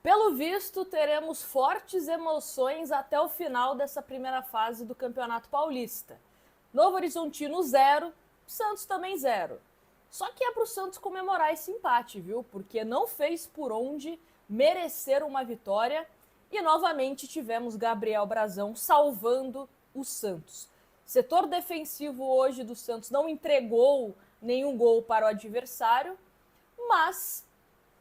Pelo visto, teremos fortes emoções até o final dessa primeira fase do Campeonato Paulista. Novo Horizontino 0, Santos também 0. Só que é para o Santos comemorar esse empate, viu? Porque não fez por onde merecer uma vitória e novamente tivemos Gabriel Brazão salvando o Santos. Setor defensivo hoje do Santos não entregou nenhum gol para o adversário, mas,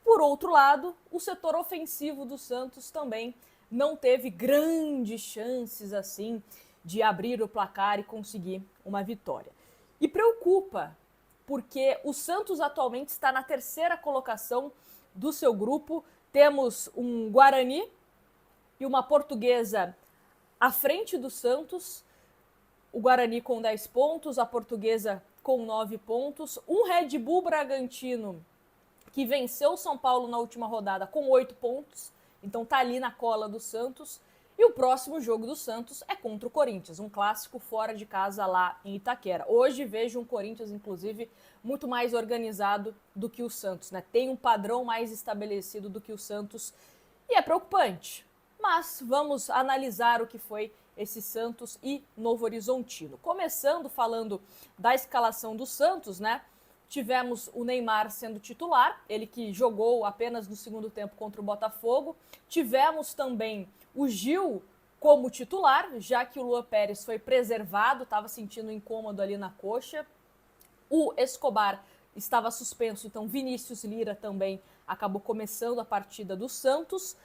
por outro lado, o setor ofensivo do Santos também não teve grandes chances assim de abrir o placar e conseguir uma vitória. E preocupa, porque o Santos atualmente está na terceira colocação do seu grupo. Temos um Guarani e uma Portuguesa à frente do Santos. O Guarani com 10 pontos, a Portuguesa com 9 pontos. Um Red Bull Bragantino que venceu o São Paulo na última rodada com 8 pontos. Então tá ali na cola do Santos. E o próximo jogo do Santos é contra o Corinthians, um clássico fora de casa lá em Itaquera. Hoje vejo um Corinthians, inclusive, muito mais organizado do que o Santos, né? Tem um padrão mais estabelecido do que o Santos e é preocupante. Mas vamos analisar o que foi esse Santos e Novo Horizontino. Começando falando da escalação do Santos, né? Tivemos o Neymar sendo titular, ele que jogou apenas no segundo tempo contra o Botafogo. Tivemos também o Gil como titular, já que o Luan Pérez foi preservado, estava sentindo um incômodo ali na coxa. O Escobar estava suspenso, então Vinícius Lira também acabou começando a partida do Santos.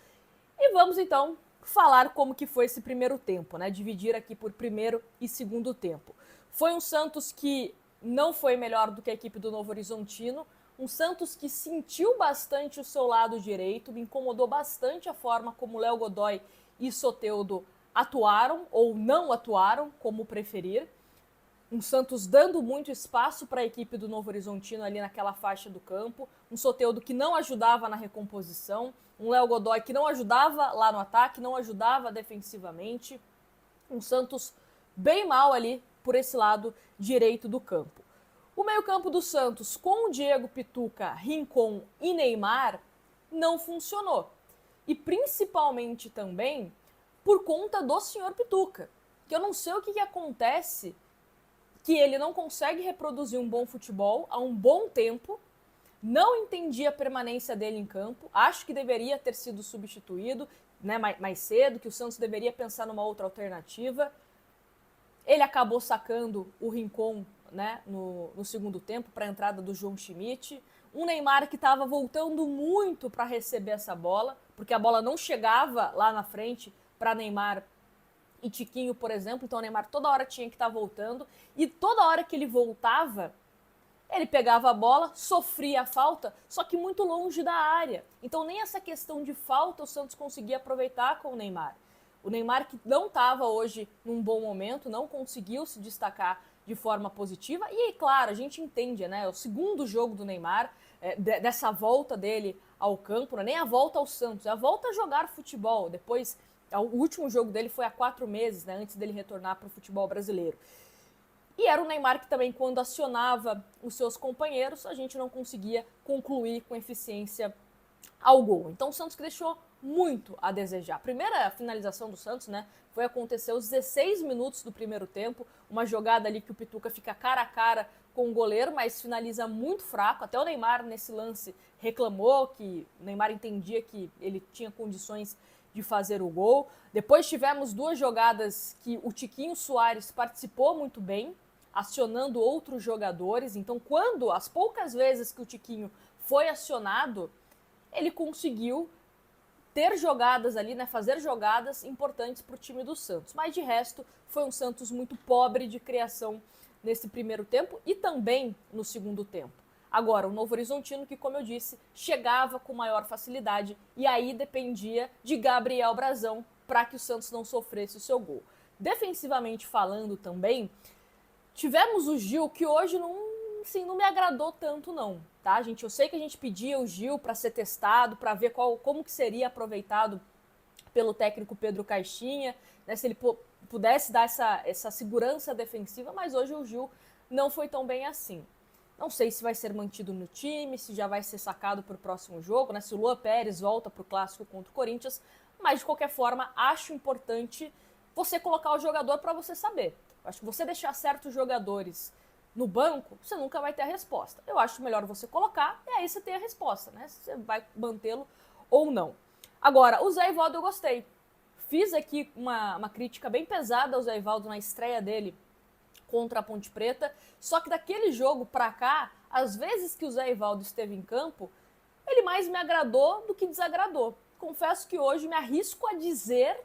E vamos então falar como que foi esse primeiro tempo, né? Dividir aqui por primeiro e segundo tempo. Foi um Santos que não foi melhor do que a equipe do Novo Horizontino, um Santos que sentiu bastante o seu lado direito, me incomodou bastante a forma como Léo Godoy e Soteldo atuaram ou não atuaram, como preferir. Um Santos dando muito espaço para a equipe do Novo Horizontino ali naquela faixa do campo, um Soteldo que não ajudava na recomposição, um Léo Godoy que não ajudava lá no ataque, não ajudava defensivamente, um Santos bem mal ali por esse lado direito do campo. O meio-campo do Santos com o Diego Pituca, Rincon e Neymar não funcionou. E principalmente também por conta do senhor Pituca, que eu não sei o que acontece, que ele não consegue reproduzir um bom futebol há um bom tempo, não entendi a permanência dele em campo, acho que deveria ter sido substituído, né, mais cedo, que o Santos deveria pensar numa outra alternativa. Ele acabou sacando o Rincon, né, no segundo tempo para a entrada do João Schmidt. Um Neymar que estava voltando muito para receber essa bola, porque a bola não chegava lá na frente para Neymar e Tiquinho, por exemplo. Então o Neymar toda hora tinha que estar voltando. E toda hora que ele voltava, ele pegava a bola, sofria a falta, só que muito longe da área. Então nem essa questão de falta o Santos conseguia aproveitar com o Neymar. O Neymar que não estava hoje num bom momento, não conseguiu se destacar de forma positiva. E aí, claro, a gente entende, né? O segundo jogo do Neymar, dessa volta dele ao campo, não é nem a volta ao Santos, é a volta a jogar futebol. Depois, o último jogo dele foi há 4 meses, né? Antes dele retornar para o futebol brasileiro. E era o Neymar que também, quando acionava os seus companheiros, a gente não conseguia concluir com eficiência ao gol. Então o Santos que deixou muito a desejar. A primeira finalização do Santos, né, foi acontecer aos 16 minutos do primeiro tempo, uma jogada ali que o Pituca fica cara a cara com o goleiro, mas finaliza muito fraco. Até o Neymar nesse lance reclamou que o Neymar entendia que ele tinha condições de fazer o gol. Depois tivemos 2 jogadas que o Tiquinho Soares participou muito bem, acionando outros jogadores. Então, quando as poucas vezes que o Tiquinho foi acionado, ele conseguiu ter jogadas ali, né, fazer jogadas importantes para o time do Santos. Mas de resto, foi um Santos muito pobre de criação nesse primeiro tempo e também no segundo tempo. Agora, o Novo Horizontino, que, como eu disse, chegava com maior facilidade e aí dependia de Gabriel Brazão para que o Santos não sofresse o seu gol. Defensivamente falando também, tivemos o Gil, que hoje não me agradou tanto não, tá, gente? Eu sei que a gente pedia o Gil para ser testado, para ver como que seria aproveitado pelo técnico Pedro Caixinha, né, se ele pudesse dar essa segurança defensiva, mas hoje o Gil não foi tão bem assim. Não sei se vai ser mantido no time, se já vai ser sacado para o próximo jogo, né? Se o Luan Pérez volta para o clássico contra o Corinthians. Mas, de qualquer forma, acho importante você colocar o jogador para você saber. Acho que você deixar certos jogadores no banco, você nunca vai ter a resposta. Eu acho melhor você colocar e aí você tem a resposta, né? Se você vai mantê-lo ou não. Agora, o Zé Ivaldo eu gostei. Fiz aqui uma crítica bem pesada ao Zé Ivaldo na estreia dele contra a Ponte Preta, só que daquele jogo pra cá, às vezes que o Zé Ivaldo esteve em campo, ele mais me agradou do que desagradou. Confesso que hoje me arrisco a dizer,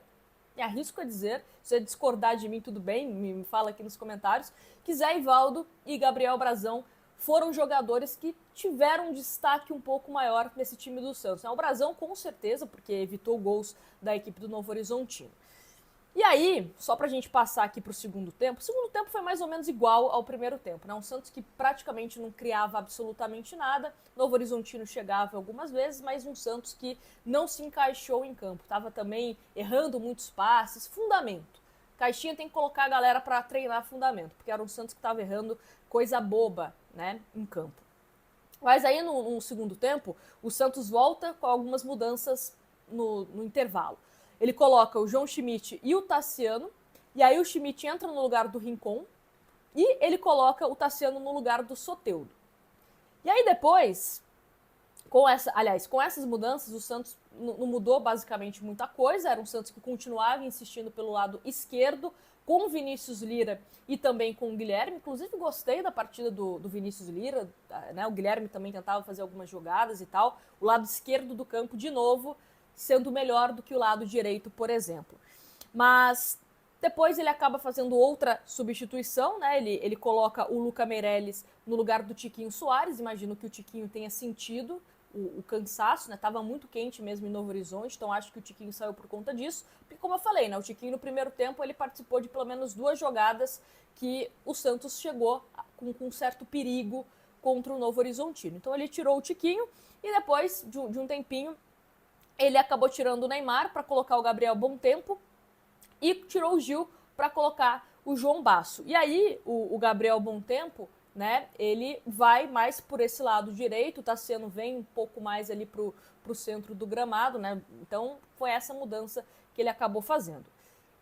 se você discordar de mim, tudo bem, me fala aqui nos comentários, que Zé Ivaldo e Gabriel Brazão foram jogadores que tiveram um destaque um pouco maior nesse time do Santos. O Brazão, com certeza, porque evitou gols da equipe do Novo Horizontino. E aí, só pra gente passar aqui pro segundo tempo, o segundo tempo foi mais ou menos igual ao primeiro tempo, né? Um Santos que praticamente não criava absolutamente nada, Novo Horizontino chegava algumas vezes, mas um Santos que não se encaixou em campo, tava também errando muitos passes, fundamento. Caixinha tem que colocar a galera para treinar fundamento, porque era um Santos que tava errando coisa boba, né, em campo. Mas aí no segundo tempo, o Santos volta com algumas mudanças no intervalo. Ele coloca o João Schmidt e o Tassiano, e aí o Schmidt entra no lugar do Rincon, e ele coloca o Tassiano no lugar do Soteldo. E aí depois, com essas mudanças, o Santos não mudou basicamente muita coisa, era um Santos que continuava insistindo pelo lado esquerdo, com o Vinícius Lira e também com o Guilherme. Inclusive gostei da partida do Vinícius Lira, né? O Guilherme também tentava fazer algumas jogadas e tal. O lado esquerdo do campo, de novo, sendo melhor do que o lado direito, por exemplo. Mas depois ele acaba fazendo outra substituição, né? Ele coloca o Luca Meireles no lugar do Tiquinho Soares. Imagino que o Tiquinho tenha sentido o cansaço, né? Tava muito quente mesmo em Novo Horizonte, então acho que o Tiquinho saiu por conta disso. Porque, como eu falei, né? O Tiquinho no primeiro tempo ele participou de pelo menos 2 jogadas que o Santos chegou com certo perigo contra o Novo Horizontino. Então ele tirou o Tiquinho e depois de um tempinho ele acabou tirando o Neymar para colocar o Gabriel Bontempo e tirou o Gil para colocar o João Basso. E aí o Gabriel Bontempo, né, ele vai mais por esse lado direito, o Tassiano vem um pouco mais ali pro centro do gramado, né? Então foi essa mudança que ele acabou fazendo.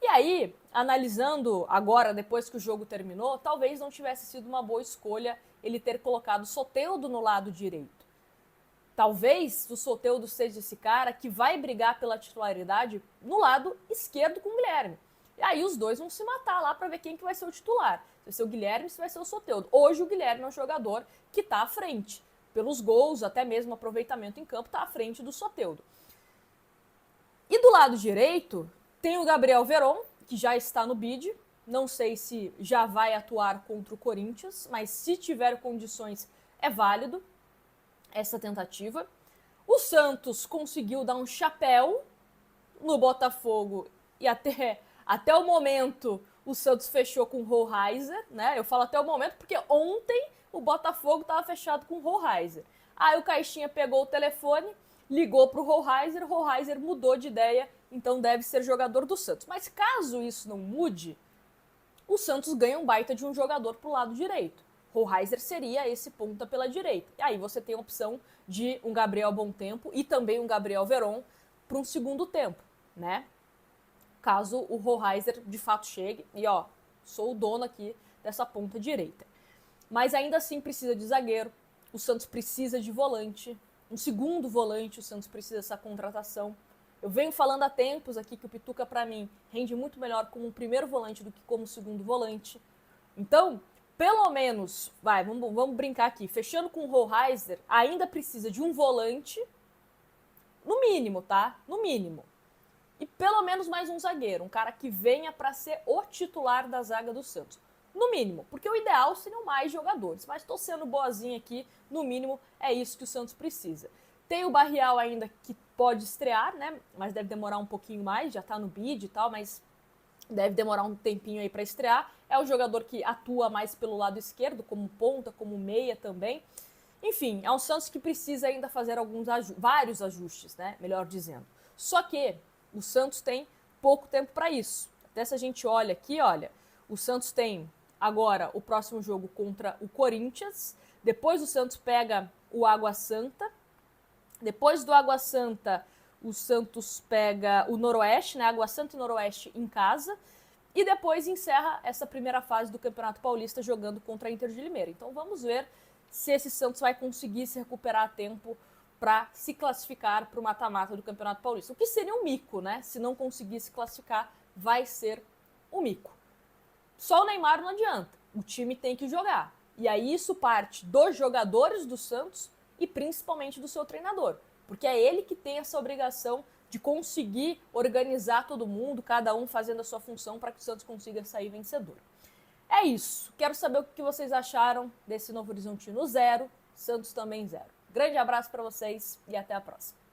E aí, analisando agora, depois que o jogo terminou, talvez não tivesse sido uma boa escolha ele ter colocado o Soteldo no lado direito. Talvez o Soteldo seja esse cara que vai brigar pela titularidade no lado esquerdo com o Guilherme. E aí os dois vão se matar lá para ver quem que vai ser o titular. Se vai ser o Guilherme, se vai ser o Soteldo. Hoje o Guilherme é um jogador que está à frente. Pelos gols, até mesmo aproveitamento em campo, está à frente do Soteldo. E do lado direito, tem o Gabriel Veron, que já está no bid. Não sei se já vai atuar contra o Corinthians, mas se tiver condições, é válido essa tentativa. O Santos conseguiu dar um chapéu no Botafogo e até o momento o Santos fechou com o Rollheiser, né? Eu falo até o momento porque ontem o Botafogo estava fechado com o Rollheiser. Aí o Caixinha pegou o telefone, ligou para o Rollheiser mudou de ideia, então deve ser jogador do Santos. Mas caso isso não mude, o Santos ganha um baita de um jogador pro lado direito. Rollheiser seria esse ponta pela direita. E aí você tem a opção de um Gabriel Bontempo e também um Gabriel Veron para um segundo tempo, né? Caso o Rollheiser de fato chegue e ó, sou o dono aqui dessa ponta direita. Mas ainda assim precisa de zagueiro, o Santos precisa de volante, um segundo volante, o Santos precisa dessa contratação. Eu venho falando há tempos aqui que o Pituca, para mim, rende muito melhor como um primeiro volante do que como segundo volante. Então, pelo menos, vamos brincar aqui, fechando com o Rollheiser, ainda precisa de um volante, no mínimo, tá? No mínimo. E pelo menos mais um zagueiro, um cara que venha para ser o titular da zaga do Santos. No mínimo, porque o ideal seriam mais jogadores, mas estou sendo boazinha aqui, no mínimo é isso que o Santos precisa. Tem o Barrial ainda que pode estrear, né? Mas deve demorar um pouquinho mais, já tá no bid e tal, mas deve demorar um tempinho aí para estrear. É um jogador que atua mais pelo lado esquerdo, como ponta, como meia também. Enfim, é um Santos que precisa ainda fazer vários ajustes, né? Melhor dizendo. Só que o Santos tem pouco tempo para isso. Até se a gente olha aqui, olha, o Santos tem agora o próximo jogo contra o Corinthians, Depois o Santos pega o Água Santa. Depois do Água Santa, o Santos pega o Noroeste, né? Água Santa e Noroeste em casa. E depois encerra essa primeira fase do Campeonato Paulista jogando contra a Inter de Limeira. Então vamos ver se esse Santos vai conseguir se recuperar a tempo para se classificar para o mata-mata do Campeonato Paulista. O que seria um mico, né? Se não conseguir se classificar, vai ser um mico. Só o Neymar não adianta. O time tem que jogar. E aí isso parte dos jogadores do Santos e principalmente do seu treinador. Porque é ele que tem essa obrigação de conseguir organizar todo mundo, cada um fazendo a sua função para que o Santos consiga sair vencedor. É isso. Quero saber o que vocês acharam desse Novo Horizontino 0, Santos também 0. Grande abraço para vocês e até a próxima.